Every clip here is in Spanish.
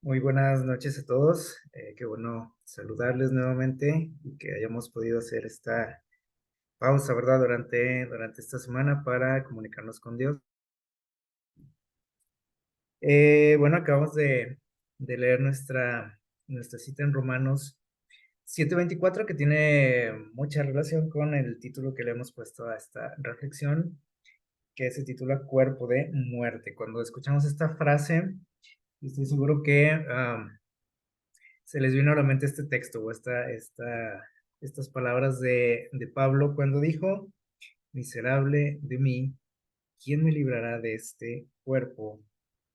Muy buenas noches a todos. Qué bueno saludarles nuevamente y que hayamos podido hacer esta pausa, ¿verdad? Durante esta semana para comunicarnos con Dios. Bueno, acabamos de leer nuestra cita en Romanos 7:24, que tiene mucha relación con el título que le hemos puesto a esta reflexión, que se titula Cuerpo de muerte. Cuando escuchamos esta frase, estoy seguro que se les vino a la mente este texto o estas palabras de Pablo cuando dijo: miserable de mí, ¿quién me librará de este cuerpo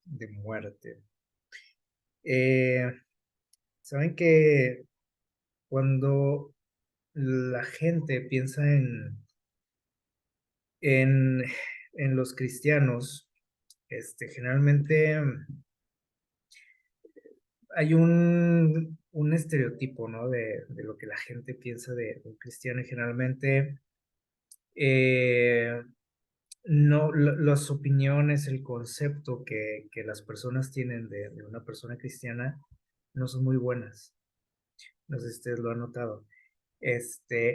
de muerte? Eh, Saben que cuando la gente piensa en, en los cristianos, generalmente hay un estereotipo, ¿no? De lo que la gente piensa de un cristiano y generalmente eh, no, las opiniones, el concepto que las personas tienen de una persona cristiana no son muy buenas. No sé si ustedes lo han notado.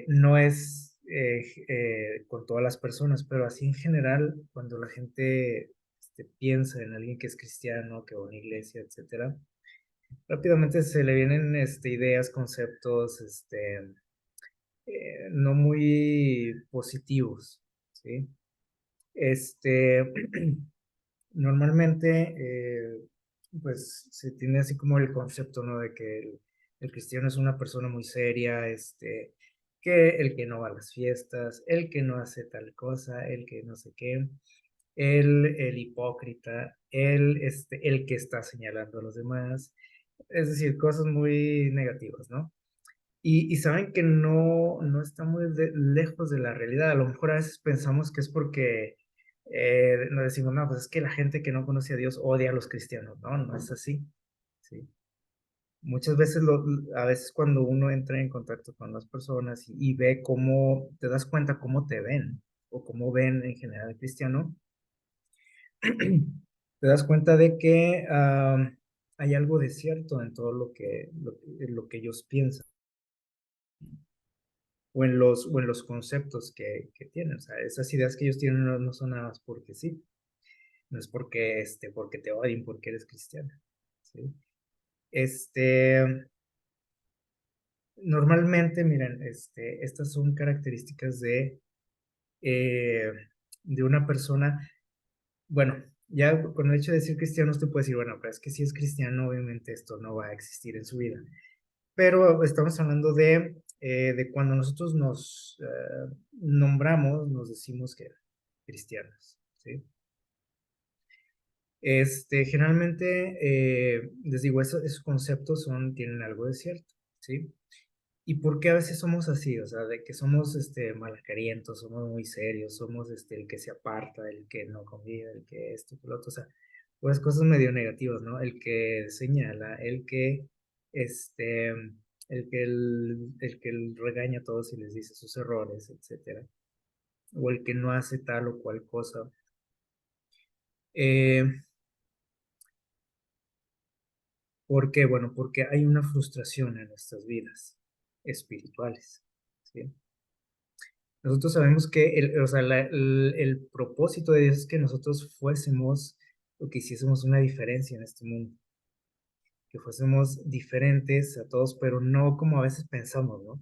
No es con todas las personas, pero así en general, cuando la gente piensa en alguien que es cristiano, que va a una iglesia, etcétera, rápidamente se le vienen ideas, conceptos, no muy positivos, ¿sí? Este, Normalmente, pues se tiene así como el concepto, ¿no? De que el cristiano es una persona muy seria, que el que no va a las fiestas, el que no hace tal cosa, el que no sé qué, el hipócrita, el que está señalando a los demás, es decir, cosas muy negativas, ¿no? Y saben que no está muy lejos de la realidad. A lo mejor a veces pensamos que es porque nos decimos, no, pues es que la gente que no conoce a Dios odia a los cristianos. No, no es así. ¿Sí? Muchas veces, a veces cuando uno entra en contacto con las personas y ve cómo, te das cuenta cómo te ven o cómo ven en general al cristiano, te das cuenta de que hay algo de cierto en todo lo que ellos piensan o en los conceptos que tienen. O sea, esas ideas que ellos tienen no son nada más porque sí, no es porque, porque te odien, porque eres cristiano. ¿Sí? Este, Normalmente, miren, estas son características eh, de una persona. Bueno, ya con el hecho de decir cristiano, usted puede decir, bueno, pero es que si es cristiano, obviamente esto no va a existir en su vida. Pero estamos hablando de cuando nosotros nos nombramos, nos decimos que cristianos, ¿sí? Generalmente, les digo, esos conceptos tienen algo de cierto, ¿sí? ¿Y por qué a veces somos así? O sea, de que somos malacarientos, somos muy serios, somos el que se aparta, el que no convive, el que esto, el otro, o sea, pues cosas medio negativas, ¿no? El que señala, este, el que regaña a todos y les dice sus errores, etcétera, o el que no hace tal o cual cosa. Eh, ¿Por qué? Bueno, porque hay una frustración en nuestras vidas espirituales, ¿sí? Nosotros sabemos que o sea, el propósito de Dios es que nosotros fuésemos o que hiciésemos una diferencia en este mundo, que fuésemos diferentes a todos, pero no como a veces pensamos, ¿no?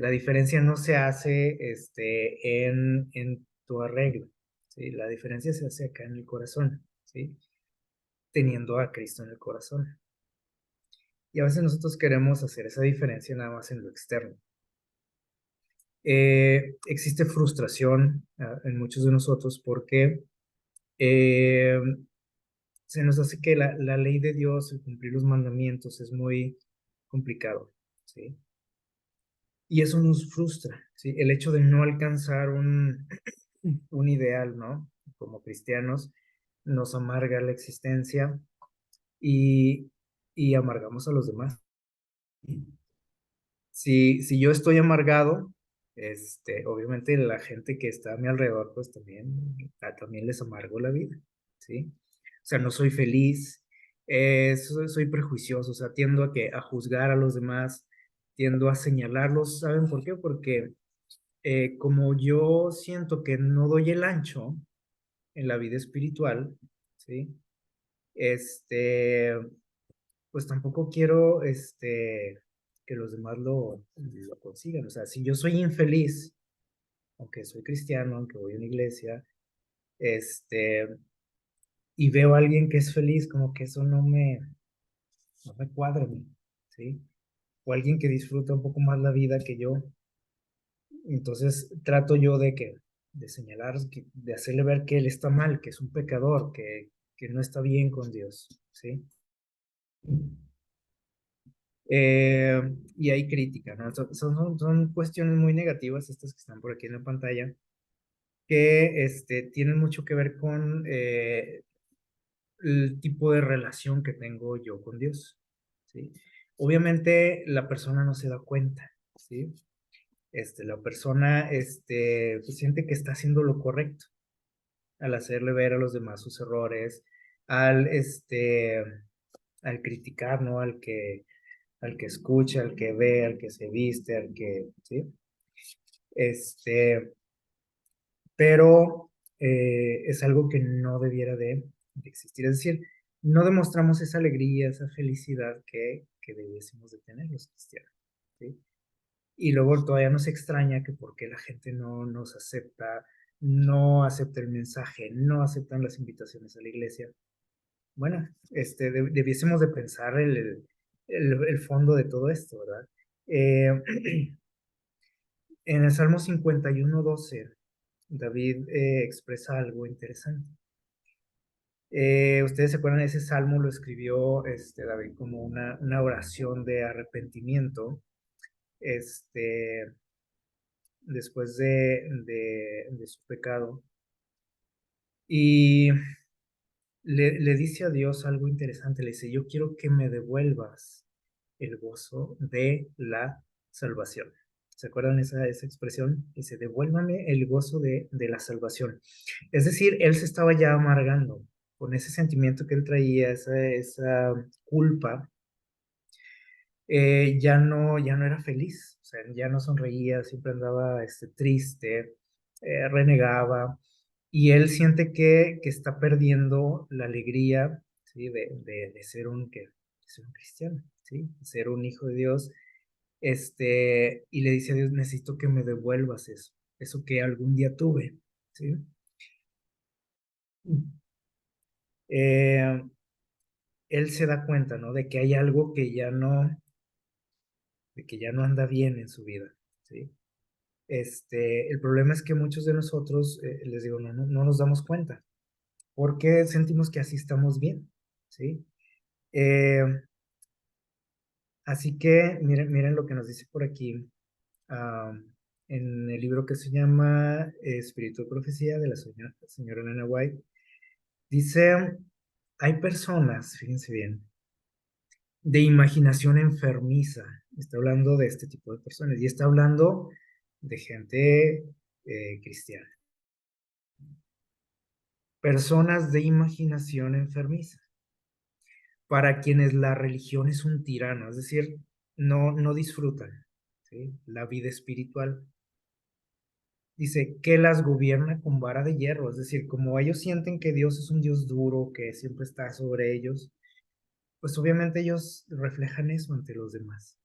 La diferencia no se hace en tu arreglo, ¿sí? La diferencia se hace acá en el corazón, ¿sí? Teniendo a Cristo en el corazón. Y a veces nosotros queremos hacer esa diferencia nada más en lo externo. Existe frustración en muchos de nosotros porque eh, se nos hace que la ley de Dios, el cumplir los mandamientos, es muy complicado, ¿sí? Y eso nos frustra, ¿sí? El hecho de no alcanzar un ideal, ¿no? Como cristianos, nos amarga la existencia y, y amargamos a los demás. Si yo estoy amargado, obviamente la gente que está a mi alrededor, pues también les amargo la vida, ¿sí? O sea, no soy feliz, Soy prejuicioso, o sea, tiendo a juzgar a los demás, tiendo a señalarlos. ¿Saben por qué? Porque como yo siento que no doy el ancho en la vida espiritual, ¿sí? Este, pues tampoco quiero que los demás lo consigan. O sea, si yo soy infeliz, aunque soy cristiano, aunque voy a una iglesia, este, y veo a alguien que es feliz, como que eso no me cuadra, ¿sí? O alguien que disfruta un poco más la vida que yo. Entonces trato yo de señalar, de hacerle ver que él está mal, que es un pecador, que no está bien con Dios, ¿sí? Y hay crítica, ¿no? Son cuestiones muy negativas estas que están por aquí en la pantalla, que tienen mucho que ver con el tipo de relación que tengo yo con Dios, ¿sí? Obviamente la persona no se da cuenta, ¿sí? La persona pues siente que está haciendo lo correcto al hacerle ver a los demás sus errores, al, al criticar, ¿no? Al que escucha, al que ve, al que se viste, ¿sí? Este, pero es algo que no debiera de existir. Es decir, no demostramos esa alegría, esa felicidad que debiésemos de tener los cristianos, ¿sí? Y luego todavía nos extraña que por qué la gente no nos acepta, no acepta el mensaje, no aceptan las invitaciones a la iglesia. Bueno, debiésemos de pensar el fondo de todo esto, ¿verdad? En el Salmo 51:12, David expresa algo interesante. Ustedes se acuerdan, ese salmo lo escribió David como una oración de arrepentimiento, este, después de su pecado. Y le dice a Dios algo interesante, le dice, yo quiero que me devuelvas el gozo de la salvación. ¿Se acuerdan esa expresión? Dice, devuélvame el gozo de la salvación. Es decir, él se estaba ya amargando con ese sentimiento que él traía, esa culpa, ya no era feliz, o sea, ya no sonreía, siempre andaba triste, renegaba, y él siente que está perdiendo la alegría, ¿sí? De ser un cristiano, ¿sí? De ser un hijo de Dios, y le dice a Dios, necesito que me devuelvas eso que algún día tuve, ¿sí? Eh, Él se da cuenta, ¿no? De que hay algo de que ya no anda bien en su vida, ¿sí? El problema es que muchos de nosotros, les digo, no nos damos cuenta, porque sentimos que así estamos bien, ¿sí? Eh, Así que miren lo que nos dice por aquí, am, en el libro que se llama Espíritu de Profecía de la señora Elena White. Dice, hay personas, fíjense bien, de imaginación enfermiza. Está hablando de este tipo de personas y está hablando de gente cristiana. Personas de imaginación enfermiza, para quienes la religión es un tirano, es decir, no disfrutan, ¿sí? La vida espiritual. Dice que las gobierna con vara de hierro, es decir, como ellos sienten que Dios es un Dios duro, que siempre está sobre ellos, pues obviamente ellos reflejan eso ante los demás.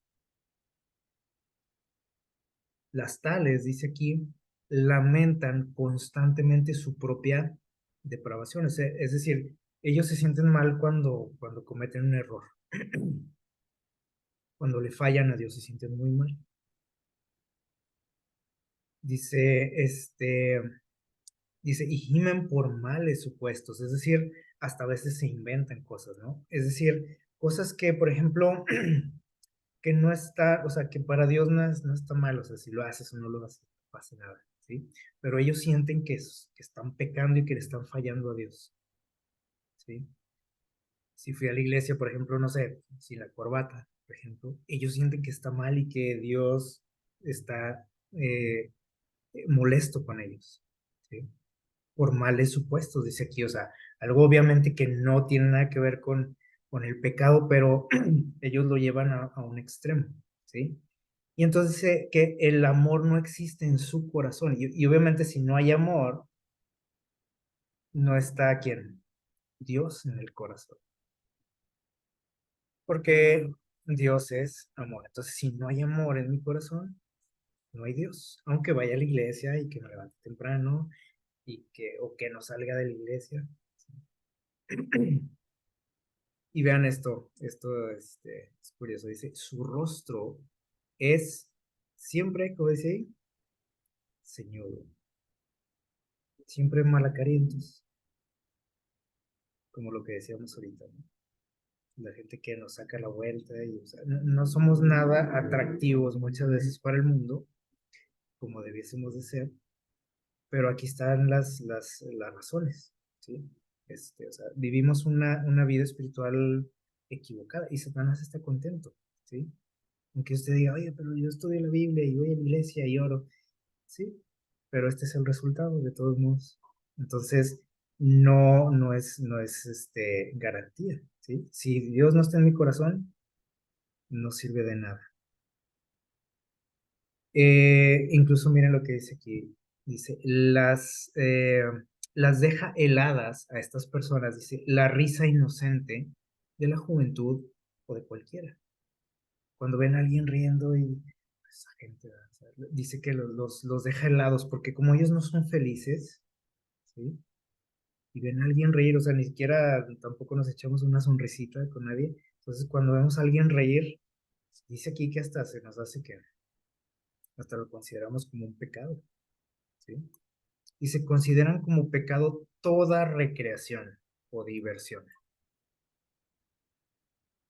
Las tales, dice aquí, lamentan constantemente su propia depravación, es decir, ellos se sienten mal cuando cometen un error. Cuando le fallan a Dios se sienten muy mal. Dice, dice, y gimen por males supuestos, es decir, hasta a veces se inventan cosas, ¿no? Es decir, cosas que, por ejemplo, que no está, o sea, que para Dios no está mal, o sea, si lo haces o no lo haces, no pasa nada, ¿sí? Pero ellos sienten que están pecando y que le están fallando a Dios, ¿sí? Si fui a la iglesia, por ejemplo, no sé, si la corbata, por ejemplo, ellos sienten que está mal y que Dios está molesto con ellos, ¿sí? Por males supuestos, dice aquí, o sea, algo obviamente que no tiene nada que ver con el pecado, pero ellos lo llevan a un extremo, ¿sí? Y entonces dice que el amor no existe en su corazón. Y obviamente si no hay amor, no está ¿quién? Dios en el corazón. Porque Dios es amor. Entonces si no hay amor en mi corazón, no hay Dios. Aunque vaya a la iglesia y que me levante temprano o que no salga de la iglesia. Y vean esto es curioso. Dice, su rostro es siempre, como dice ahí, ceñudo, siempre malacarientos, como lo que decíamos ahorita, ¿no? La gente que nos saca la vuelta y, o sea, no somos nada atractivos muchas veces para el mundo, como debiésemos de ser, pero aquí están las razones, ¿sí? O sea, vivimos una vida espiritual equivocada y Satanás está contento, ¿sí? Aunque usted diga, oye, pero yo estudio la Biblia y voy a la iglesia y oro, sí, pero este es el resultado de todos modos. Entonces, no es garantía, ¿sí? Si Dios no está en mi corazón, no sirve de nada. Incluso miren lo que dice aquí. Dice, las deja heladas a estas personas, dice, la risa inocente de la juventud o de cualquiera. Cuando ven a alguien riendo y esa gente, o sea, dice que los deja helados porque como ellos no son felices, ¿sí? Y ven a alguien reír, o sea, ni siquiera tampoco nos echamos una sonrisita con nadie. Entonces, cuando vemos a alguien reír, dice aquí que hasta se nos hace que hasta lo consideramos como un pecado, ¿sí? Y se consideran como pecado toda recreación o diversión.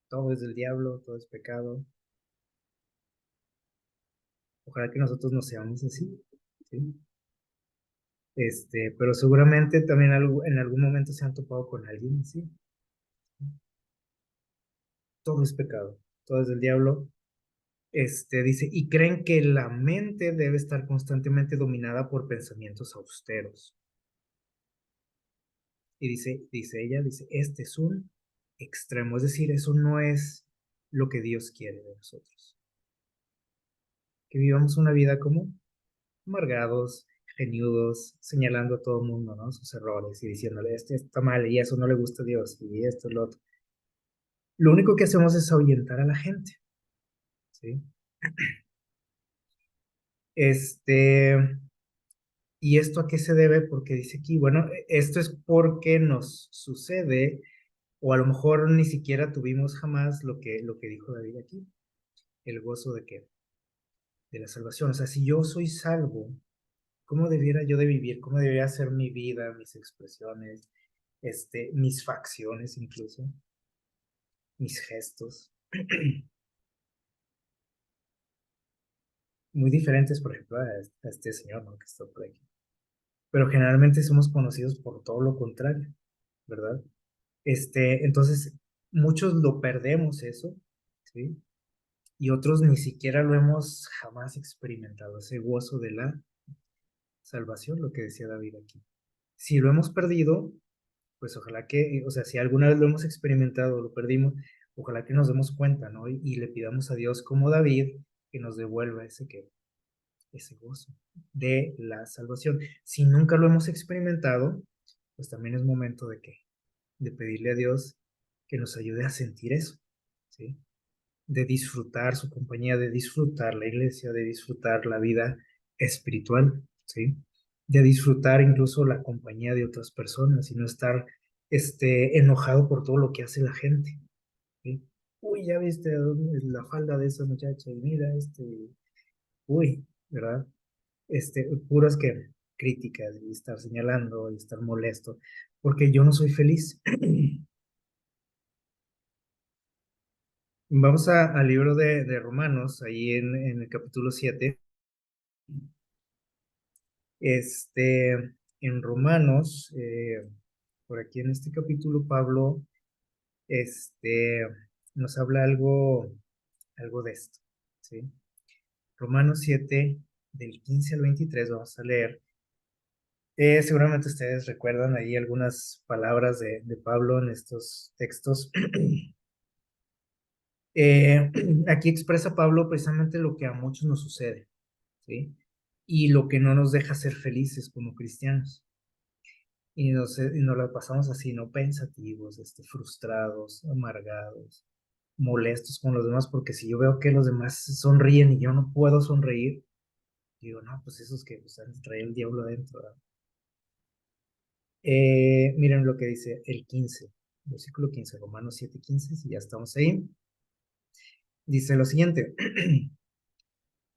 Todo es del diablo, todo es pecado. Ojalá que nosotros no seamos así, ¿sí? Pero seguramente también en algún momento se han topado con alguien así. Todo es pecado, todo es del diablo. Dice, y creen que la mente debe estar constantemente dominada por pensamientos austeros. Y dice ella, dice, este es un extremo, es decir, eso no es lo que Dios quiere de nosotros. Que vivamos una vida como amargados, geniudos, señalando a todo el mundo, ¿no? Sus errores y diciéndole, este está mal y eso no le gusta a Dios y esto es lo otro. Lo único que hacemos es ahuyentar a la gente, ¿sí? Este, ¿Y esto a qué se debe? Porque dice aquí, bueno, esto es porque nos sucede, o a lo mejor ni siquiera tuvimos jamás lo que dijo David aquí, el gozo de qué, de la salvación. O sea, si yo soy salvo, ¿cómo debiera yo de vivir? ¿Cómo debería ser mi vida, mis expresiones, mis facciones incluso, mis gestos? Muy diferentes, por ejemplo, a este señor, ¿no? Que está por aquí. Pero generalmente somos conocidos por todo lo contrario, ¿verdad? Entonces, muchos lo perdemos eso, ¿sí? Y otros ni siquiera lo hemos jamás experimentado, ese gozo de la salvación, lo que decía David aquí. Si lo hemos perdido, pues ojalá que, o sea, si alguna vez lo hemos experimentado, lo perdimos, ojalá que nos demos cuenta, ¿no? Y le pidamos a Dios, como David, que nos devuelva ese gozo de la salvación. Si nunca lo hemos experimentado, pues también es momento de pedirle a Dios que nos ayude a sentir eso, ¿sí? De disfrutar su compañía, de disfrutar la iglesia, de disfrutar la vida espiritual, ¿sí? De disfrutar incluso la compañía de otras personas y no estar enojado por todo lo que hace la gente, ¿sí? Uy, ya viste la falda de esa muchacha y mira, uy, ¿verdad? Puras que críticas y estar señalando y estar molesto, porque yo no soy feliz. Vamos al libro de Romanos, ahí en el capítulo 7. Este, en Romanos, por aquí en este capítulo, Pablo este, nos habla algo de esto, ¿sí? Romanos 7, del 15 al 23, vamos a leer. Seguramente ustedes recuerdan ahí algunas palabras de Pablo en estos textos. Eh, Aquí expresa Pablo precisamente lo que a muchos nos sucede, ¿sí? Y lo que no nos deja ser felices como cristianos. Y nos la pasamos así, ¿no? Pensativos, frustrados, amargados, molestos con los demás, porque si yo veo que los demás sonríen y yo no puedo sonreír, digo, no, pues esos que pues, trae el diablo adentro, ¿verdad? Miren lo que dice el 15, versículo 15, Romanos 7:15, si ya estamos ahí. Dice lo siguiente,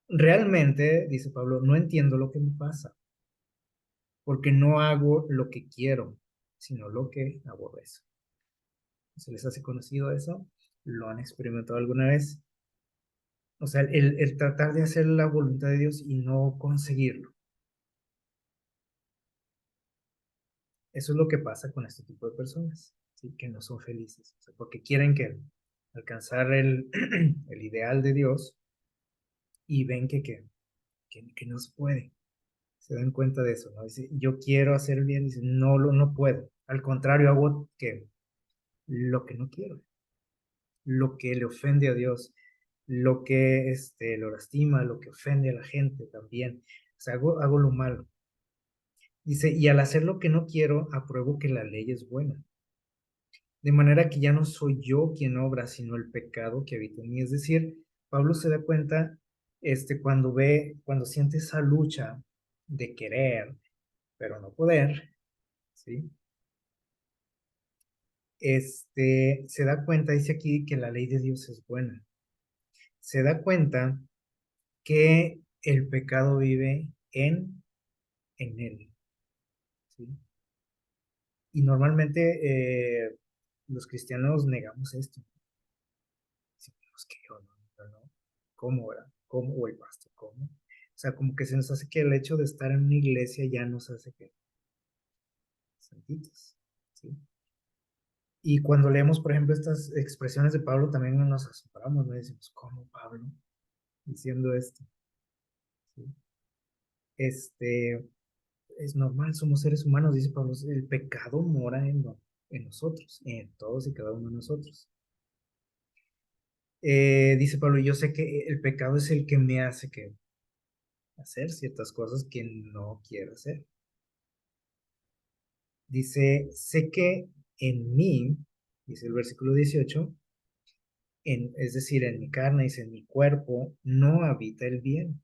realmente, dice Pablo, no entiendo lo que me pasa, porque no hago lo que quiero, sino lo que aborrezco. ¿Se les hace conocido eso? ¿Lo han experimentado alguna vez? O sea, el tratar de hacer la voluntad de Dios y no conseguirlo. Eso es lo que pasa con este tipo de personas, ¿sí? Que no son felices, o sea, porque quieren que alcanzar el ideal de Dios y ven que no se puede. Se dan cuenta de eso, ¿no? Dice, yo quiero hacer el bien, dice, no puedo. Al contrario, hago que lo que no quiero, lo que le ofende a Dios, lo que lo lastima, lo que ofende a la gente también. O sea, hago lo malo. Dice, y al hacer lo que no quiero, apruebo que la ley es buena. De manera que ya no soy yo quien obra, sino el pecado que habita en mí. Es decir, Pablo se da cuenta, cuando siente esa lucha de querer, pero no poder, ¿sí? Se da cuenta, dice aquí, que la ley de Dios es buena. Se da cuenta que el pecado vive en él, ¿sí? Y normalmente los cristianos negamos esto. Decimos que yo no. ¿Cómo, verdad? ¿Cómo? O el pastor, ¿cómo? O sea, como que se nos hace que el hecho de estar en una iglesia ya nos hace que santitos, ¿sí? Y cuando leemos, por ejemplo, estas expresiones de Pablo, también nos asombramos, ¿no? Y decimos, ¿cómo Pablo diciendo esto? ¿Sí? Este, es normal, somos seres humanos, dice Pablo, el pecado mora en nosotros, en todos y cada uno de nosotros. Dice Pablo, yo sé que el pecado es el que me hace que hacer ciertas cosas que no quiero hacer. Dice, sé que en mí, dice el versículo 18, es decir, en mi carne, dice, en mi cuerpo, no habita el bien,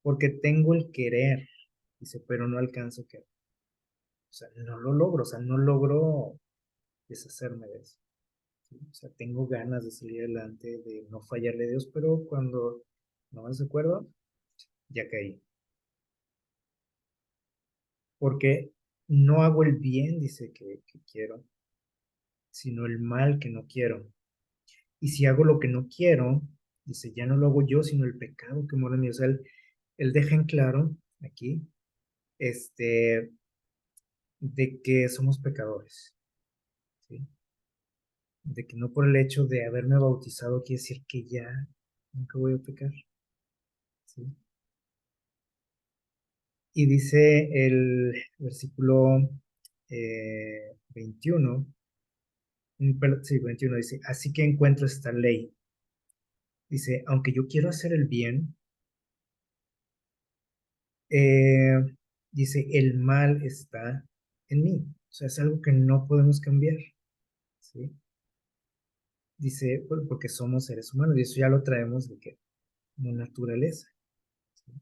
porque tengo el querer, dice, pero no alcanzo que, o sea, no lo logro, o sea, no logro deshacerme de eso. ¿Sí? O sea, tengo ganas de salir adelante, de no fallarle a Dios, pero cuando no me acuerdo, ya caí. Porque no hago el bien, dice que quiero, sino el mal que no quiero. Y si hago lo que no quiero, dice, ya no lo hago yo, sino el pecado que mora en mí. O sea, él deja en claro aquí, este, de que somos pecadores, ¿sí? De que no por el hecho de haberme bautizado quiere decir que ya nunca voy a pecar, ¿sí? Y dice el versículo 21, sí, 21 dice, así que encuentro esta ley. Dice, aunque yo quiero hacer el bien, eh, dice, el mal está en mí. O sea, es algo que no podemos cambiar, ¿sí? Dice, porque somos seres humanos y eso ya lo traemos de que, como naturaleza. ¿Sí?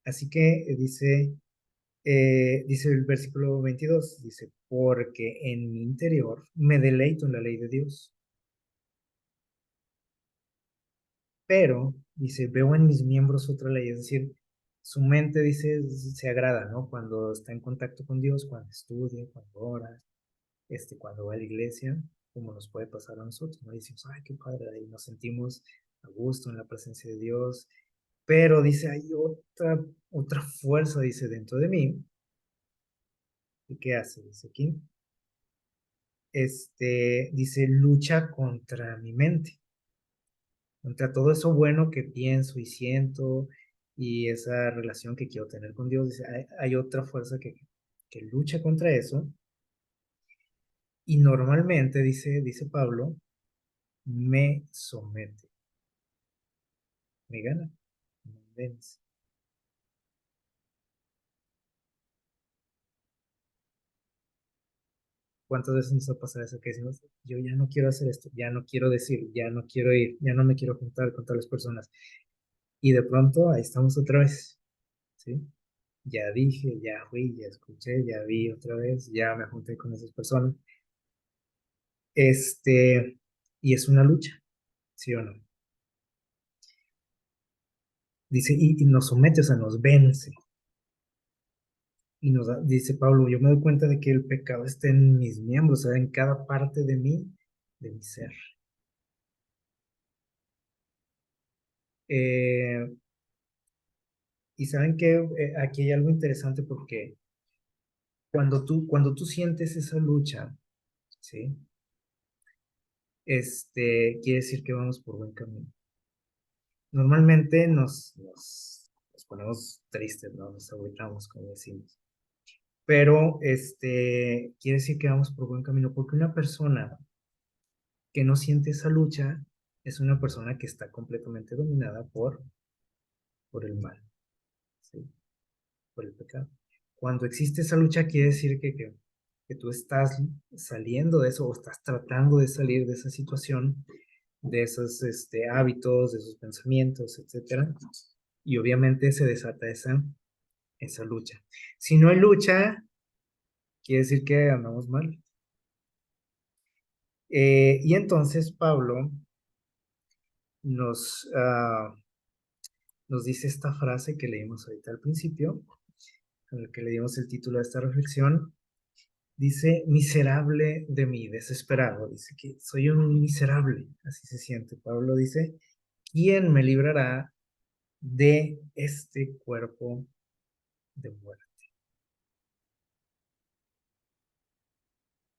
Así que dice el versículo 22, dice, porque en mi interior me deleito en la ley de Dios, pero, dice, veo en mis miembros otra ley, es decir, su mente, dice, se agrada, ¿no? Cuando está en contacto con Dios, cuando estudia, cuando ora, cuando va a la iglesia, como nos puede pasar a nosotros, ¿no? Y decimos, ay, qué padre, ahí nos sentimos a gusto en la presencia de Dios, pero dice, hay otra fuerza, dice, dentro de mí, ¿y qué hace? Dice aquí, dice, lucha contra mi mente, contra todo eso bueno que pienso y siento y esa relación que quiero tener con Dios. Dice, hay otra fuerza que lucha contra eso y normalmente, dice Pablo, me somete, me gana, me vence. ¿Cuántas veces nos ha pasado eso que decimos, yo ya no quiero hacer esto, ya no quiero decir, ya no quiero ir, ya no me quiero juntar con tales personas? Y de pronto ahí estamos otra vez, ¿sí? Ya dije, ya fui, ya escuché, ya vi otra vez, ya me junté con esas personas. Y es una lucha, ¿sí o no? Dice, y nos somete, o sea, nos vence. Y dice Pablo, yo me doy cuenta de que el pecado está en mis miembros, o sea, en cada parte de mi ser. Eh, y saben que aquí hay algo interesante porque cuando tú sientes esa lucha, ¿sí? Quiere decir que vamos por buen camino. Normalmente nos ponemos tristes, ¿no? Nos agüitamos, como decimos. Pero quiere decir que vamos por buen camino, porque una persona que no siente esa lucha es una persona que está completamente dominada por el mal, ¿sí? Por el pecado. Cuando existe esa lucha, quiere decir que tú estás saliendo de eso o estás tratando de salir de esa situación, de esos hábitos, de esos pensamientos, etcétera. Y obviamente se desata esa lucha. Si no hay lucha, quiere decir que andamos mal. Y entonces Pablo nos, uh, nos dice esta frase que leímos ahorita al principio, con el que le dimos el título a esta reflexión. Dice, miserable de mí, desesperado. Dice que soy un miserable, así se siente. Pablo dice, ¿quién me librará de este cuerpo de muerte?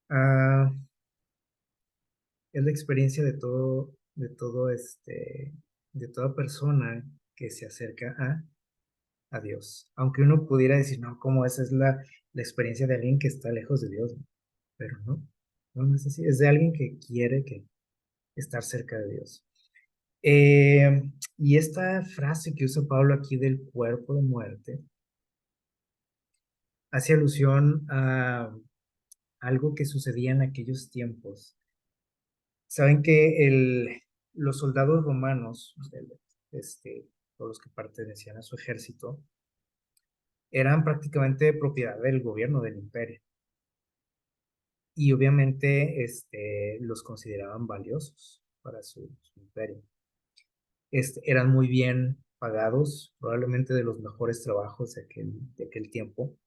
Ah, es la experiencia de toda persona que se acerca a Dios. Aunque uno pudiera decir, no, como esa es la experiencia de alguien que está lejos de Dios, ¿no? Pero no es así, es de alguien que quiere estar cerca de Dios. Y esta frase que usa Pablo aquí del cuerpo de muerte hace alusión a algo que sucedía en aquellos tiempos. Saben que los soldados romanos, todos los que pertenecían a su ejército, eran prácticamente propiedad del gobierno del imperio. Y obviamente los consideraban valiosos para su imperio. Eran muy bien pagados, probablemente de los mejores trabajos de aquel tiempo.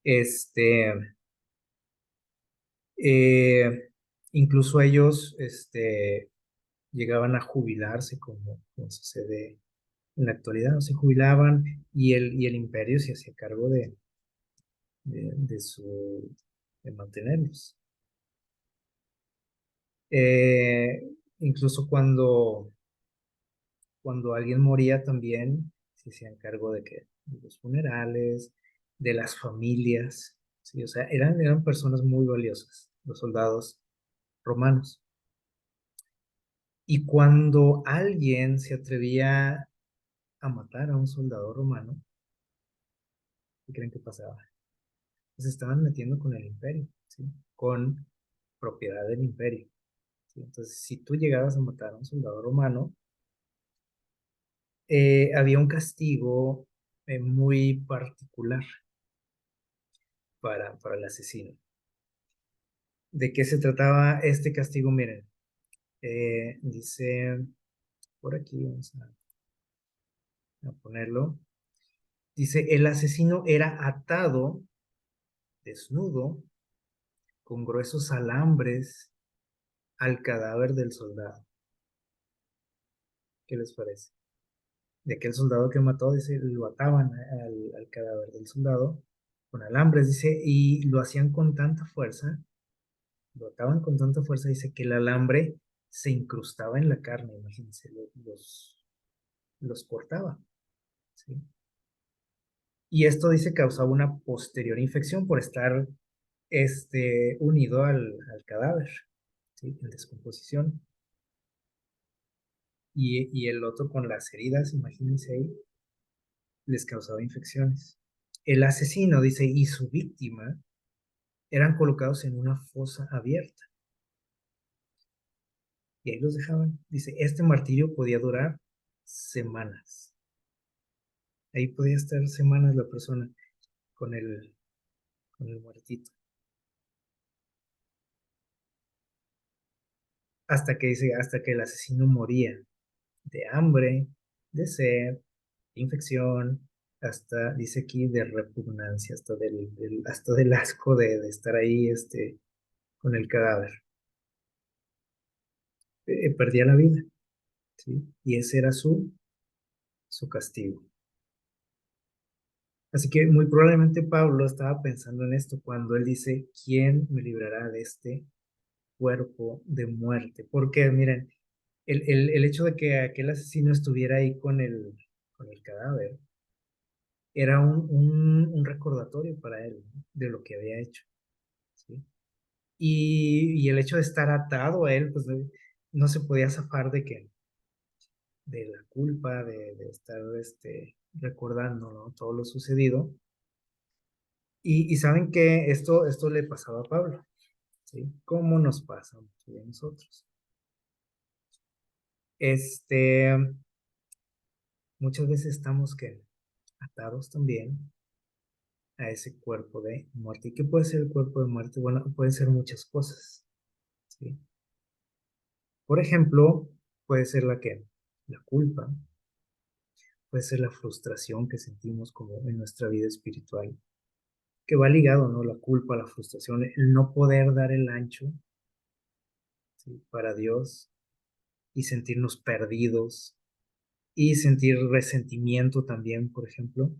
Este, eh, Incluso ellos llegaban a jubilarse, como sucede en la actualidad, no se jubilaban y el imperio se hacía cargo de, de su, de mantenerlos. Eh, Incluso cuando alguien moría también se hacían cargo de los funerales, de las familias, ¿sí? O sea, eran personas muy valiosas, los soldados romanos. Y cuando alguien se atrevía a matar a un soldado romano, ¿qué creen que pasaba? Se estaban metiendo con el imperio, ¿sí? Con propiedad del imperio, ¿sí? Entonces, si tú llegabas a matar a un soldado romano, había un castigo muy particular para el asesino. ¿De qué se trataba este castigo? Miren, dice por aquí, vamos a ponerlo. Dice, el asesino era atado, desnudo, con gruesos alambres al cadáver del soldado. ¿Qué les parece? De aquel soldado que mató, dice, lo ataban al cadáver del soldado con alambres, dice, y lo hacían con tanta fuerza, lo ataban con tanta fuerza, dice, que el alambre se incrustaba en la carne, imagínense, los cortaba. ¿sí? Y esto dice causaba una posterior infección por estar unido al cadáver, ¿sí? En descomposición. Y el otro con las heridas, imagínense ahí, les causaba infecciones. El asesino, dice, y su víctima eran colocados en una fosa abierta. Y ahí los dejaban. Dice, este martirio podía durar semanas. Ahí podía estar semanas la persona con el muertito. Hasta que el asesino moría de hambre, de sed, de infección, hasta, dice aquí, de repugnancia, hasta del asco de estar ahí con el cadáver. Perdía la vida, ¿sí? Y ese era su castigo. Así que muy probablemente Pablo estaba pensando en esto cuando él dice, ¿quién me librará de este cuerpo de muerte? Porque miren, el hecho de que aquel asesino estuviera ahí con el cadáver era un recordatorio para él, ¿no? De lo que había hecho, ¿sí? Y el hecho de estar atado a él, pues no se podía zafar de la culpa, de estar recordando, ¿no? Todo lo sucedido. Y saben que esto le pasaba a Pablo, ¿sí? ¿Cómo nos pasa a nosotros? Este, muchas veces estamos atados también a ese cuerpo de muerte. ¿Y qué puede ser el cuerpo de muerte? Bueno, pueden ser muchas cosas, ¿sí? Por ejemplo, puede ser la culpa, puede ser la frustración que sentimos como en nuestra vida espiritual, que va ligado, ¿no? La culpa, la frustración, el no poder dar el ancho, ¿sí? Para Dios y sentirnos perdidos y sentir resentimiento también, por ejemplo,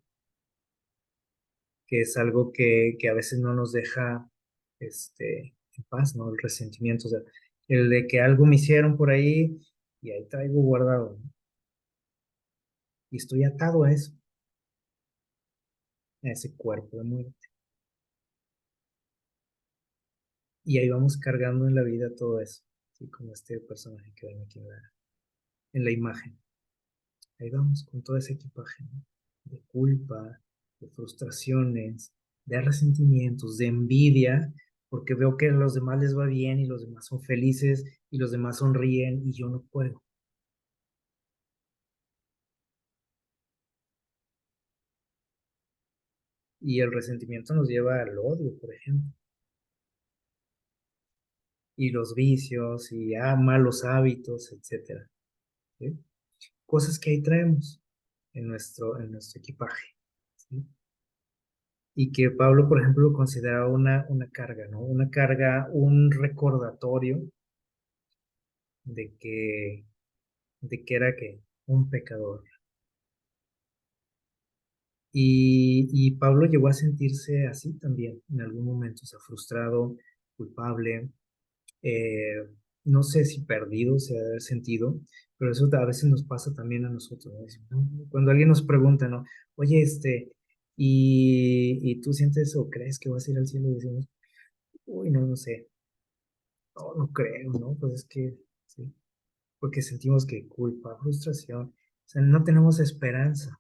que es algo que a veces no nos deja en paz, ¿no? El resentimiento, o sea, el de que algo me hicieron por ahí y ahí traigo guardado, ¿no? Y estoy atado a eso, a ese cuerpo de muerte. Y ahí vamos cargando en la vida todo eso, ¿sí? Como este personaje que ven aquí en la imagen. Ahí vamos con todo ese equipaje, ¿no? De culpa, de frustraciones, de resentimientos, de envidia, porque veo que a los demás les va bien y los demás son felices y los demás sonríen y yo no puedo. Y el resentimiento nos lleva al odio, por ejemplo, y los vicios y malos hábitos, etcétera, ¿sí? Cosas que ahí traemos en nuestro equipaje, ¿sí? Y que Pablo, por ejemplo, lo consideraba una carga, ¿no? Una carga, un recordatorio de que, de que era que un pecador. Y Pablo llegó a sentirse así también en algún momento, o sea, frustrado, culpable, eh, no sé si perdido se ha de haber sentido, pero eso a veces nos pasa también a nosotros, ¿no? Cuando alguien nos pregunta, ¿no? Oye, y tú sientes o crees que vas a ir al cielo y decimos, uy, no, no sé, no, no creo, ¿no? Pues es que, sí, porque sentimos que culpa, frustración, o sea, no tenemos esperanza.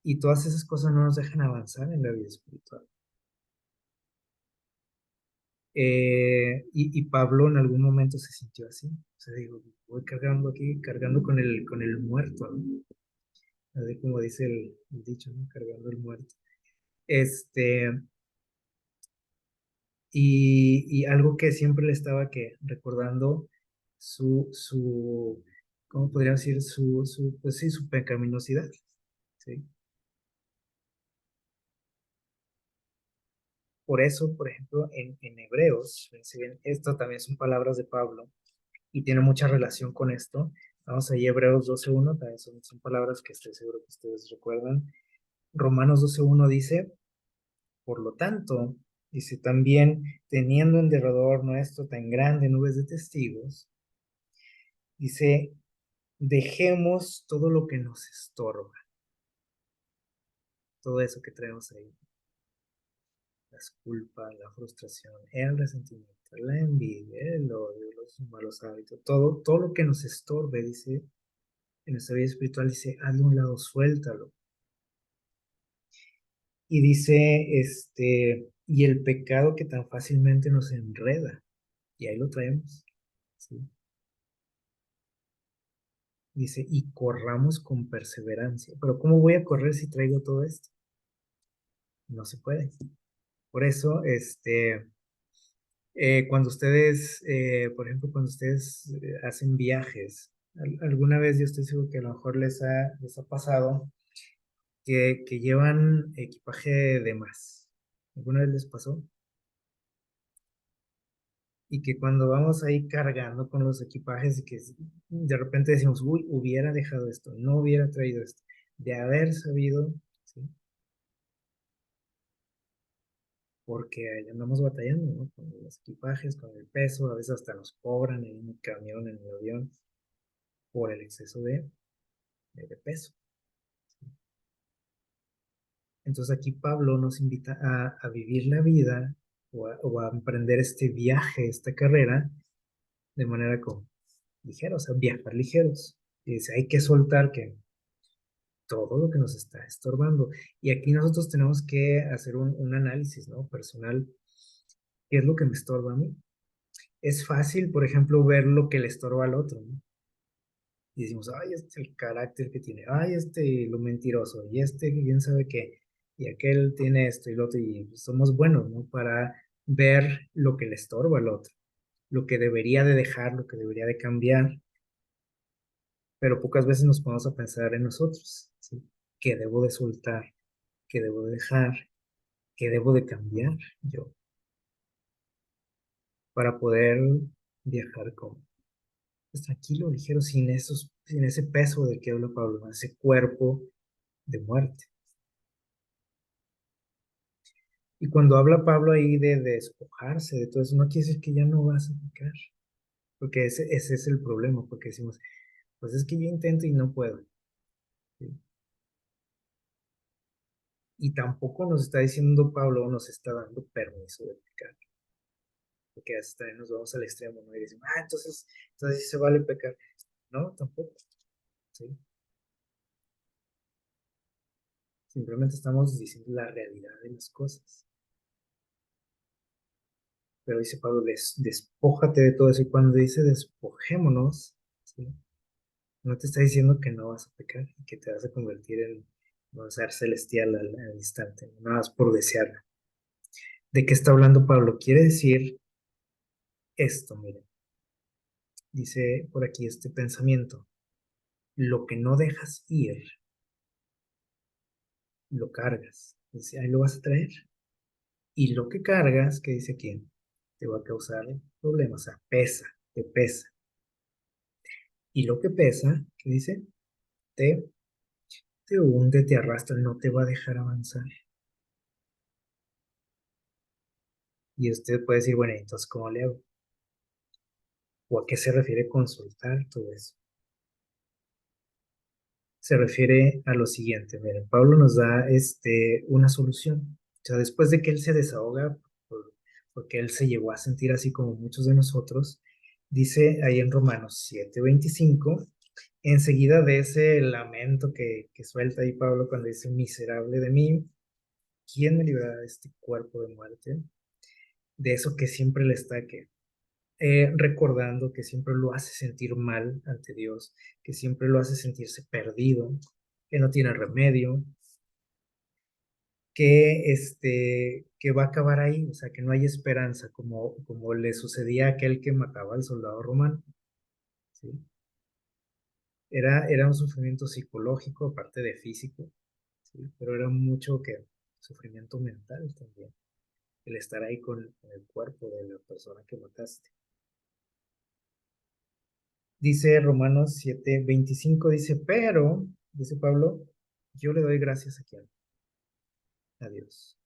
Y todas esas cosas no nos dejan avanzar en la vida espiritual. Y Pablo en algún momento se sintió así. O sea, digo, voy cargando aquí, cargando con el muerto, ¿no? Así como dice el dicho, ¿no? Cargando el muerto. Este, y algo que siempre le estaba recordando su, ¿cómo podría decir? Pues sí, su pecaminosidad, ¿sí? Por eso, por ejemplo, en Hebreos, si bien esto también son palabras de Pablo y tiene mucha relación con esto, vamos ahí, Hebreos 12:1, también son palabras que estoy seguro que ustedes recuerdan. Romanos 12:1 dice, por lo tanto, dice también, teniendo en derredor nuestro tan grande nubes de testigos, dice, dejemos todo lo que nos estorba, todo eso que traemos ahí, las culpas, la frustración, el resentimiento, la envidia, el odio, los malos hábitos, todo lo que nos estorbe, dice, en nuestra vida espiritual, dice, hazle un lado, suéltalo. Y dice, y el pecado que tan fácilmente nos enreda, y ahí lo traemos, ¿sí? Dice, y corramos con perseverancia. Pero ¿cómo voy a correr si traigo todo esto? No se puede. Por eso, cuando ustedes, por ejemplo, cuando ustedes hacen viajes, alguna vez yo estoy seguro que a lo mejor les ha pasado que llevan equipaje de más. ¿Alguna vez les pasó? Y que cuando vamos ahí cargando con los equipajes y que de repente decimos, uy, hubiera dejado esto, no hubiera traído esto, de haber sabido, ¿sí? Porque ahí andamos batallando, ¿no? Con los equipajes, con el peso, a veces hasta nos cobran en el camión, en el avión, por el exceso de peso. Entonces aquí Pablo nos invita a vivir la vida o a emprender este viaje, esta carrera, de manera como ligera, o sea, viajar ligeros. Y dice, hay que soltar que todo lo que nos está estorbando. Y aquí nosotros tenemos que hacer un análisis, ¿no? Personal. ¿Qué es lo que me estorba a mí? Es fácil, por ejemplo, ver lo que le estorba al otro, ¿no? Y decimos, ay, el carácter que tiene, ay, lo mentiroso, y quién sabe qué, y aquel tiene esto y lo otro, y somos buenos, ¿no? Para ver lo que le estorba al otro, lo que debería de dejar, lo que debería de cambiar, pero pocas veces nos ponemos a pensar en nosotros, ¿sí? ¿Qué debo de soltar? ¿Qué debo de dejar? ¿Qué debo de cambiar yo para poder viajar con, pues, tranquilo, ligero, sin ese peso del que habla Pablo, ¿no? Ese cuerpo de muerte? Y cuando habla Pablo ahí de despojarse de todo eso, no quiere decir que ya no vas a pecar, porque ese es el problema, porque decimos, pues es que yo intento y no puedo, ¿sí? Y tampoco nos está diciendo Pablo, nos está dando permiso de pecar, porque hasta ahí nos vamos al extremo, ¿no? Y decimos, entonces sí se vale pecar. No, tampoco, ¿sí? Simplemente estamos diciendo la realidad de las cosas. Pero dice Pablo, despójate de todo eso. Y cuando dice despojémonos, ¿sí? No te está diciendo que no vas a pecar y que te vas a convertir en un ser celestial al instante, ¿no? Nada más por desearlo. ¿De qué está hablando Pablo? Quiere decir esto, miren. Dice por aquí este pensamiento. Lo que no dejas ir, lo cargas. Dice, ahí lo vas a traer. Y lo que cargas, que dice aquí, te va a causar problemas. O sea, pesa, te pesa. Y lo que pesa, que dice, te, te hunde, te arrastra, no te va a dejar avanzar. Y usted puede decir, bueno, entonces, ¿cómo le hago? ¿O a qué se refiere consultar todo eso? Se refiere a lo siguiente, miren, Pablo nos da una solución. O sea, después de que él se desahoga, porque él se llegó a sentir así como muchos de nosotros, dice ahí en Romanos 7:25, enseguida de ese lamento que suelta ahí Pablo cuando dice, miserable de mí, ¿quién me librará de este cuerpo de muerte? De eso que siempre le está recordando, que siempre lo hace sentir mal ante Dios, que siempre lo hace sentirse perdido, que no tiene remedio, que va a acabar ahí, o sea, que no hay esperanza, como le sucedía a aquel que mataba al soldado romano, ¿sí? Era un sufrimiento psicológico, aparte de físico, ¿sí? Pero era mucho que sufrimiento mental también, el estar ahí con el cuerpo de la persona que mataste. Dice Romanos 7:25, dice, pero, dice Pablo, yo le doy gracias a quién, a Dios.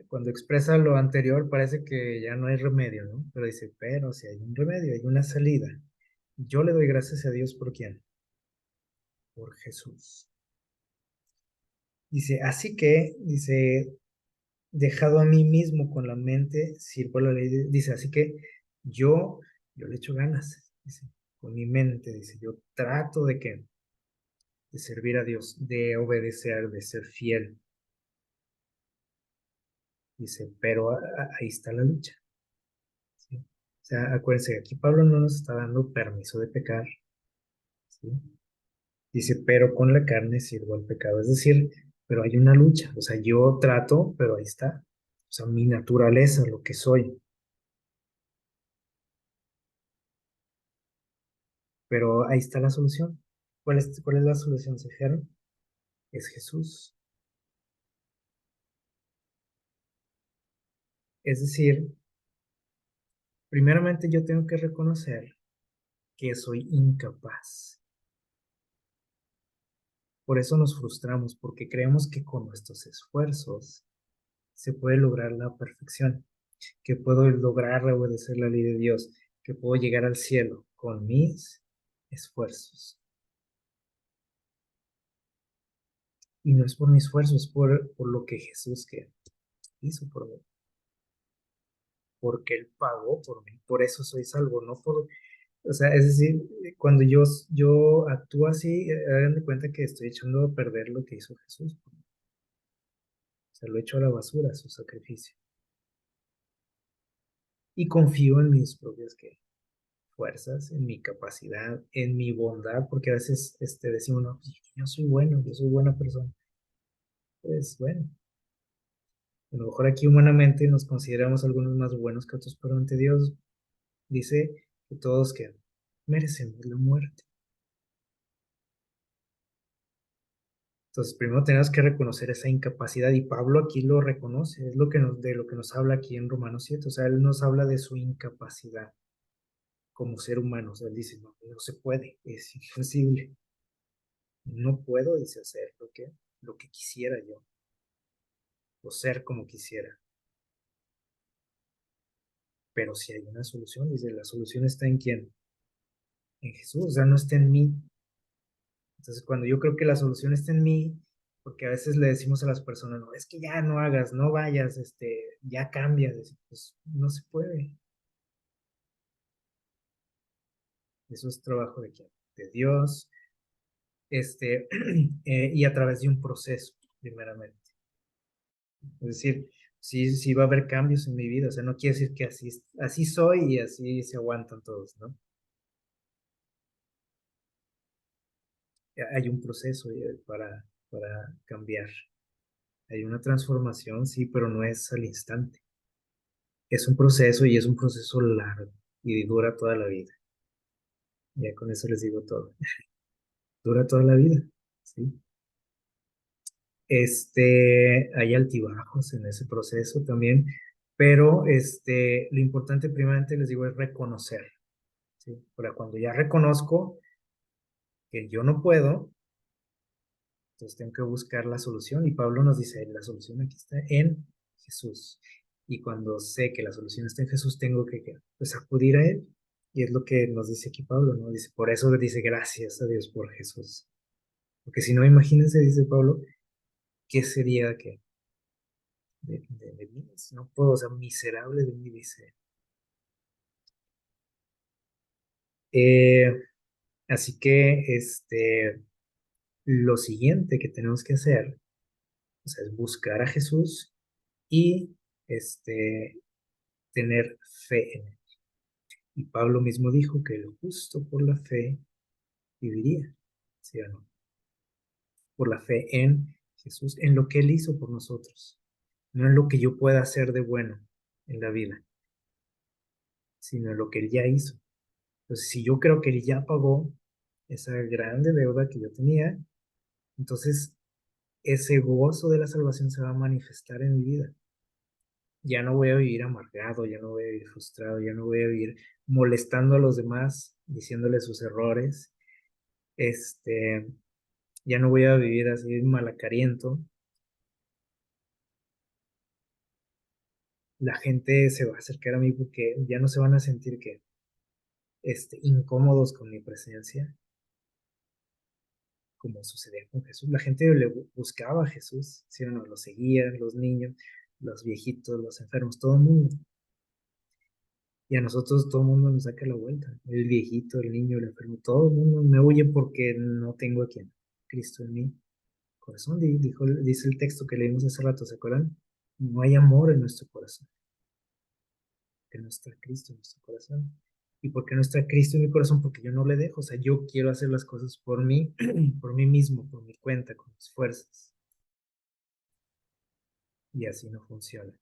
Cuando expresa lo anterior parece que ya no hay remedio, ¿no? Pero dice, pero si hay un remedio, hay una salida. Yo le doy gracias a Dios por quién, por Jesús. Dice, así que, dice, dejado a mí mismo con la mente, sirvo a la ley. Dice, así que yo, yo le echo ganas, dice, con mi mente, dice, yo trato de que, de servir a Dios, de obedecer, de ser fiel. Dice, pero ahí está la lucha. ¿Sí? O sea, acuérdense, aquí Pablo no nos está dando permiso de pecar. ¿Sí? Dice, pero con la carne sirvo al pecado. Es decir, pero hay una lucha. O sea, yo trato, pero ahí está. O sea, mi naturaleza, lo que soy. Pero ahí está la solución. ¿Cuál es la solución, Sejero? Es Jesús. Es decir, primeramente yo tengo que reconocer que soy incapaz. Por eso nos frustramos, porque creemos que con nuestros esfuerzos se puede lograr la perfección, que puedo lograr obedecer la ley de Dios, que puedo llegar al cielo con mis esfuerzos. Y no es por mi esfuerzo, es por lo que Jesús que hizo por mí, porque Él pagó por mí, por eso soy salvo, no por, o sea, es decir, cuando yo actúo así, hagan de cuenta que estoy echando a perder lo que hizo Jesús. O sea, lo echo a la basura, su sacrificio. Y confío en mis propias fuerzas, en mi capacidad, en mi bondad, porque a veces decimos, no, pues, yo soy bueno, yo soy buena persona. Pues bueno, a lo mejor aquí humanamente nos consideramos algunos más buenos que otros, pero ante Dios dice que todos que merecemos la muerte. Entonces, primero tenemos que reconocer esa incapacidad y Pablo aquí lo reconoce, es de lo que nos habla aquí en Romanos 7, o sea, él nos habla de su incapacidad como ser humano, o sea, él dice, no, no se puede, es imposible, no puedo deshacer lo que quisiera yo, o ser como quisiera, pero si hay una solución, dice, la solución está en quién, en Jesús, o sea, no está en mí. Entonces, cuando yo creo que la solución está en mí, porque a veces le decimos a las personas, no, es que ya no hagas, no vayas, ya cambia, pues no se puede. Eso es trabajo de quién, de Dios, y a través de un proceso, primeramente. Es decir, sí, sí va a haber cambios en mi vida, o sea, no quiere decir que así soy y así se aguantan todos, ¿no? Hay un proceso para cambiar. Hay una transformación, sí, pero no es al instante. Es un proceso y es un proceso largo y dura toda la vida. Ya con eso les digo todo. Dura toda la vida, ¿sí? Hay altibajos en ese proceso también, pero lo importante primeramente les digo es reconocer, ¿sí? Para cuando ya reconozco que yo no puedo, entonces tengo que buscar la solución y Pablo nos dice, la solución aquí está en Jesús. Y cuando sé que la solución está en Jesús, tengo que pues, acudir a Él. Y es lo que nos dice aquí Pablo, ¿no? Dice, por eso dice gracias a Dios por Jesús. Porque si no, imagínense, dice Pablo, ¿qué sería de mí? No puedo, o sea, miserable de mí, dice. Eh, Así que lo siguiente que tenemos que hacer, o sea, es buscar a Jesús y tener fe en él. Y Pablo mismo dijo que el justo por la fe viviría, ¿sí o no? Por la fe en Jesús, en lo que él hizo por nosotros, no en lo que yo pueda hacer de bueno en la vida, sino en lo que él ya hizo. Entonces, si yo creo que él ya pagó esa grande deuda que yo tenía, entonces ese gozo de la salvación se va a manifestar en mi vida. Ya no voy a vivir amargado, ya no voy a vivir frustrado, ya no voy a vivir molestando a los demás, diciéndoles sus errores, este, ya no voy a vivir así malacariento. La gente se va a acercar a mí porque ya no se van a sentir que incómodos con mi presencia, como sucedía con Jesús. La gente le buscaba a Jesús, ¿sí o no? Lo seguían, los niños, los viejitos, los enfermos, todo el mundo. Y a nosotros todo el mundo nos saca la vuelta. El viejito, el niño, el enfermo, todo el mundo me huye porque no tengo a quien. Cristo en mí. Corazón, dice el texto que leímos hace rato, ¿se acuerdan? No hay amor en nuestro corazón, que no está Cristo en nuestro corazón. ¿Y por qué no está Cristo en mi corazón? Porque yo no le dejo, o sea, yo quiero hacer las cosas por mí, por mí mismo, por mi cuenta, con mis fuerzas. Y así no funciona.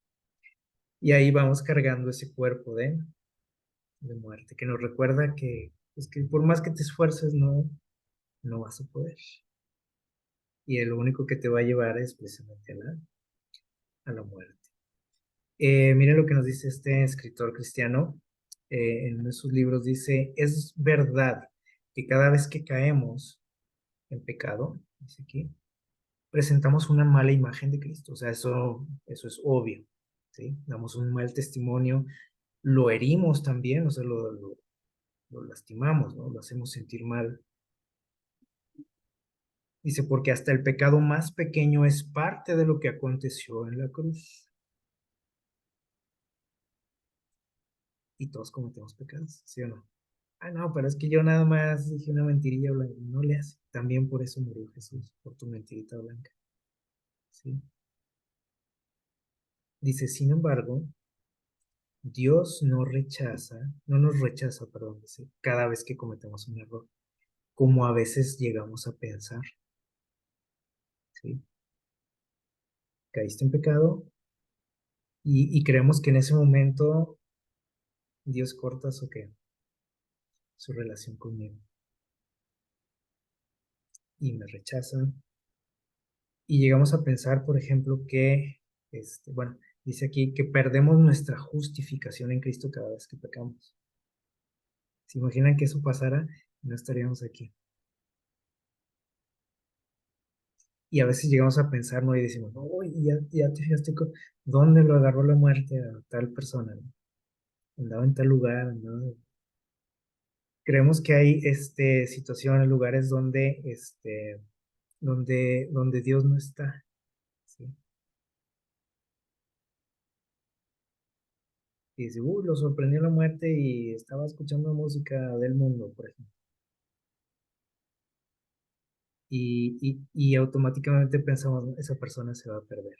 Y ahí vamos cargando ese cuerpo de muerte, que nos recuerda que, pues, que por más que te esfuerces, no vas a poder. Y lo único que te va a llevar es precisamente a la muerte. Miren lo que nos dice este escritor cristiano. En uno de sus libros dice, es verdad que cada vez que caemos en pecado, dice aquí, presentamos una mala imagen de Cristo. O sea, eso es obvio, ¿sí? Damos un mal testimonio, lo herimos también, o sea, lo lastimamos, ¿no? Lo hacemos sentir mal. Dice, porque hasta el pecado más pequeño es parte de lo que aconteció en la cruz. Y todos cometemos pecados, ¿sí o no? Ah, no, pero es que yo nada más dije una mentirilla blanca. No le hace. También por eso murió Jesús, por tu mentirita blanca. ¿Sí? Dice, sin embargo, Dios no nos rechaza, perdón, dice, cada vez que cometemos un error, como a veces llegamos a pensar. ¿Sí? Caíste en pecado y creemos que en ese momento Dios corta su relación conmigo y me rechazan. Y llegamos a pensar, por ejemplo, que, bueno, dice aquí que perdemos nuestra justificación en Cristo cada vez que pecamos. ¿Se imaginan que eso pasara? No estaríamos aquí. Y a veces llegamos a pensar, ¿no? Y decimos, no, ya te fijaste dónde lo agarró la muerte a tal persona, ¿no? Andaba en tal lugar, ¿no? Creemos que hay situaciones, lugares donde Dios no está, ¿sí? Y dice, lo sorprendió la muerte y estaba escuchando música del mundo, por ejemplo. Y automáticamente pensamos, "No, esa persona se va a perder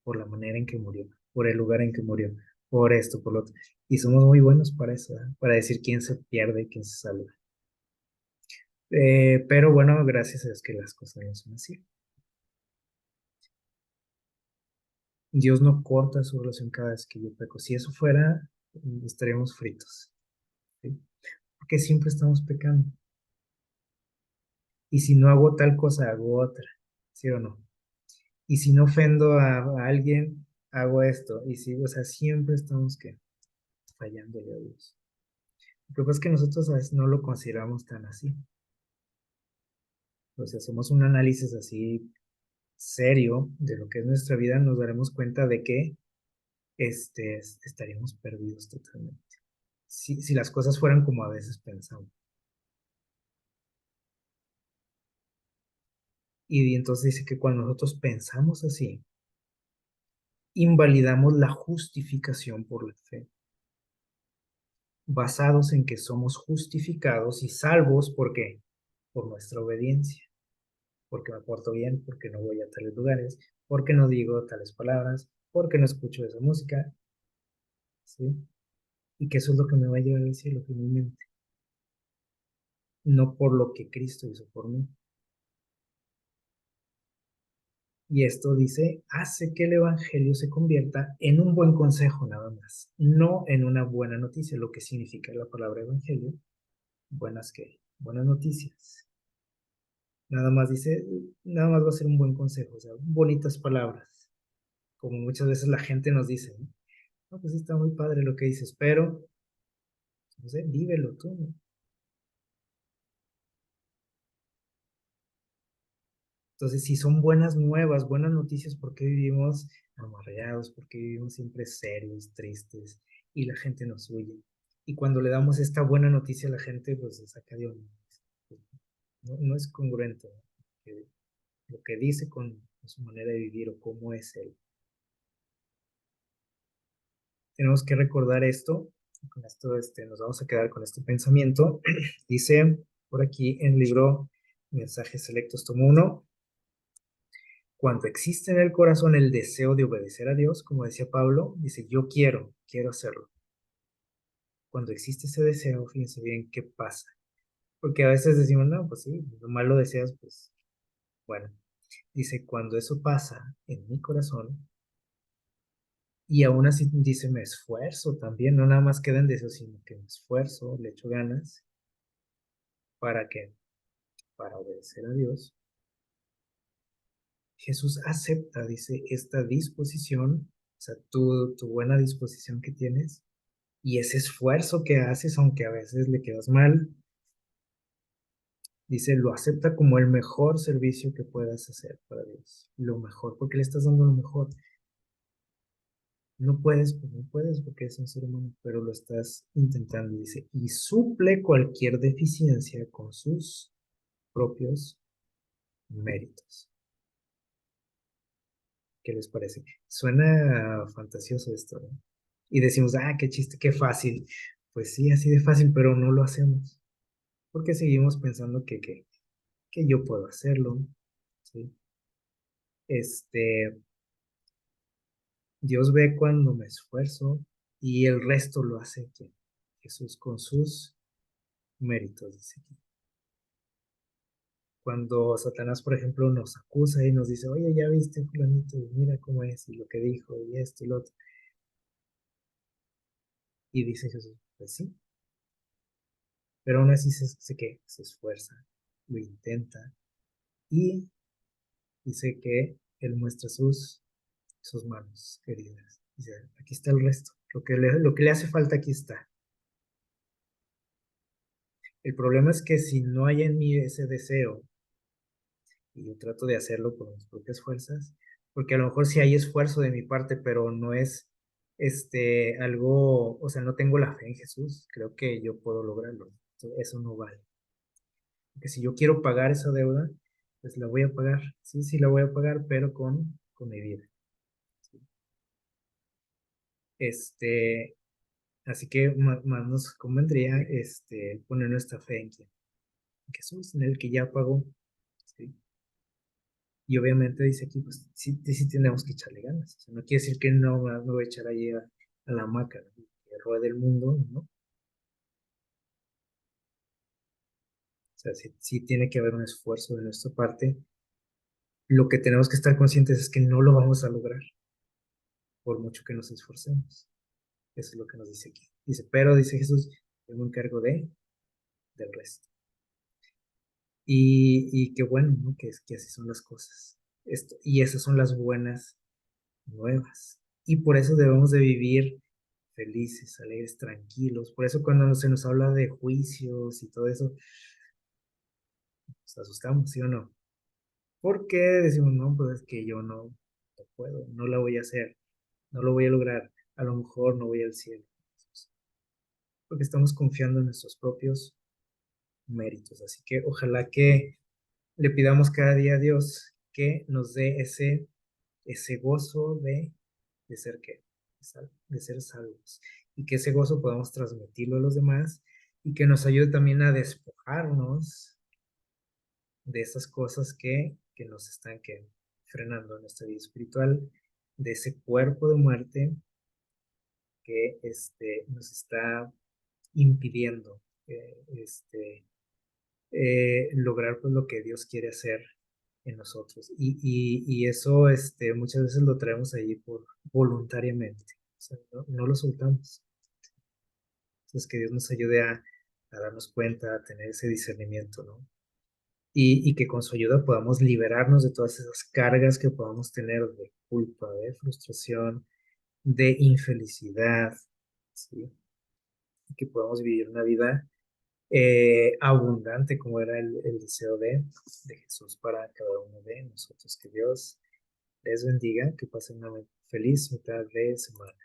por la manera en que murió, por el lugar en que murió, por esto, por lo otro". Y somos muy buenos para eso, ¿eh? Para decir quién se pierde y quién se salva. Pero bueno, gracias a Dios que las cosas no son así. Dios no corta su relación cada vez que yo peco. Si eso fuera, estaríamos fritos, ¿sí? Porque siempre estamos pecando. Y si no hago tal cosa, hago otra, ¿sí o no? Y si no ofendo a alguien, hago esto. Y si, o sea, siempre estamos que fallándole a Dios. Lo que pasa es que nosotros a veces no lo consideramos tan así. O sea, hacemos un análisis así serio de lo que es nuestra vida, nos daremos cuenta de que estaríamos perdidos totalmente. Si las cosas fueran como a veces pensamos. Y entonces dice que cuando nosotros pensamos así, invalidamos la justificación por la fe, basados en que somos justificados y salvos, ¿por qué? Por nuestra obediencia, porque me porto bien, porque no voy a tales lugares, porque no digo tales palabras, porque no escucho esa música, ¿sí? Y que eso es lo que me va a llevar al cielo finalmente, no por lo que Cristo hizo por mí. Y esto dice, hace que el Evangelio se convierta en un buen consejo nada más, no en una buena noticia, lo que significa la palabra Evangelio, buenas noticias. Nada más dice, nada más va a ser un buen consejo, o sea, bonitas palabras, como muchas veces la gente nos dice, ¿no? No, pues sí está muy padre lo que dices, pero, no sé, vívelo tú, ¿no? Entonces, si son buenas nuevas, buenas noticias, ¿por qué vivimos amarreados? ¿Por qué vivimos siempre serios, tristes y la gente nos huye? Y cuando le damos esta buena noticia a la gente, pues se saca de onda. No es congruente, ¿no? Lo que dice con su manera de vivir o cómo es él. Tenemos que recordar esto. Con esto nos vamos a quedar con este pensamiento. Dice por aquí en el libro Mensajes Selectos, tomo 1. Cuando existe en el corazón el deseo de obedecer a Dios, como decía Pablo, dice, yo quiero hacerlo. Cuando existe ese deseo, fíjense bien qué pasa. Porque a veces decimos, no, pues sí, nomás lo deseas, pues bueno. Dice, cuando eso pasa en mi corazón, y aún así dice, me esfuerzo también, no nada más queda en deseo, sino que me esfuerzo, le echo ganas, ¿para qué? Para obedecer a Dios. Jesús acepta, dice, esta disposición, o sea, tu buena disposición que tienes, y ese esfuerzo que haces, aunque a veces le quedas mal, dice, lo acepta como el mejor servicio que puedas hacer para Dios. Lo mejor, porque le estás dando lo mejor. No puedes, pues no puedes porque es un ser humano, pero lo estás intentando, dice, y suple cualquier deficiencia con sus propios méritos. ¿Qué les parece? Suena fantasioso esto, ¿no? Y decimos, qué chiste, qué fácil. Pues sí, así de fácil, pero no lo hacemos. Porque seguimos pensando que yo puedo hacerlo, ¿sí? Este, Dios ve cuando me esfuerzo y el resto lo hace ¿quién? Jesús con sus méritos, dice aquí. Cuando Satanás, por ejemplo, nos acusa y nos dice, oye, ya viste, fulanito, mira cómo es, y lo que dijo, y esto y lo otro. Y dice Jesús, pues sí, pero aún así se esfuerza, lo intenta, y dice que Él muestra sus manos queridas. Dice, aquí está el resto, lo que le hace falta aquí está. El problema es que si no hay en mí ese deseo, y yo trato de hacerlo por mis propias fuerzas, porque a lo mejor sí hay esfuerzo de mi parte, pero no es algo, o sea, no tengo la fe en Jesús, creo que yo puedo lograrlo. Eso no vale. Porque si yo quiero pagar esa deuda, pues la voy a pagar, sí, sí la voy a pagar, pero con mi vida. ¿Sí? Este, Así que más nos convendría poner nuestra fe en quién, en Jesús, en el que ya pagó. ¿Sí? Y obviamente dice aquí, pues sí, sí tenemos que echarle ganas. O sea, no quiere decir que no me voy a echar ahí a la hamaca, ¿no? Que ruede el mundo, ¿no? O sea, sí, sí tiene que haber un esfuerzo de nuestra parte. Lo que tenemos que estar conscientes es que no lo vamos a lograr, por mucho que nos esforcemos. Eso es lo que nos dice aquí. Dice, pero dice Jesús, yo me encargo del resto. Y qué bueno, ¿no? Que así son las cosas. Y esas son las buenas nuevas. Y por eso debemos de vivir felices, alegres, tranquilos. Por eso cuando se nos habla de juicios y todo eso, nos asustamos, ¿sí o no? Porque decimos, no, pues es que yo no puedo, no la voy a hacer, no lo voy a lograr, a lo mejor no voy al cielo. Porque estamos confiando en nuestros propios méritos. Así que ojalá que le pidamos cada día a Dios que nos dé ese gozo de ser qué, de ser salvos. Y que ese gozo podamos transmitirlo a los demás y que nos ayude también a despojarnos de esas cosas que nos están frenando en nuestra vida espiritual, de ese cuerpo de muerte que nos está impidiendo lograr pues, lo que Dios quiere hacer en nosotros. Y eso muchas veces lo traemos ahí voluntariamente. O sea, no lo soltamos. Entonces, que Dios nos ayude a darnos cuenta, a tener ese discernimiento, ¿no? Y que con su ayuda podamos liberarnos de todas esas cargas que podamos tener de culpa, de frustración, de infelicidad, ¿sí? Y que podamos vivir una vida abundante como era el deseo de Jesús para cada uno de nosotros. Que Dios les bendiga, que pasen una feliz mitad de semana.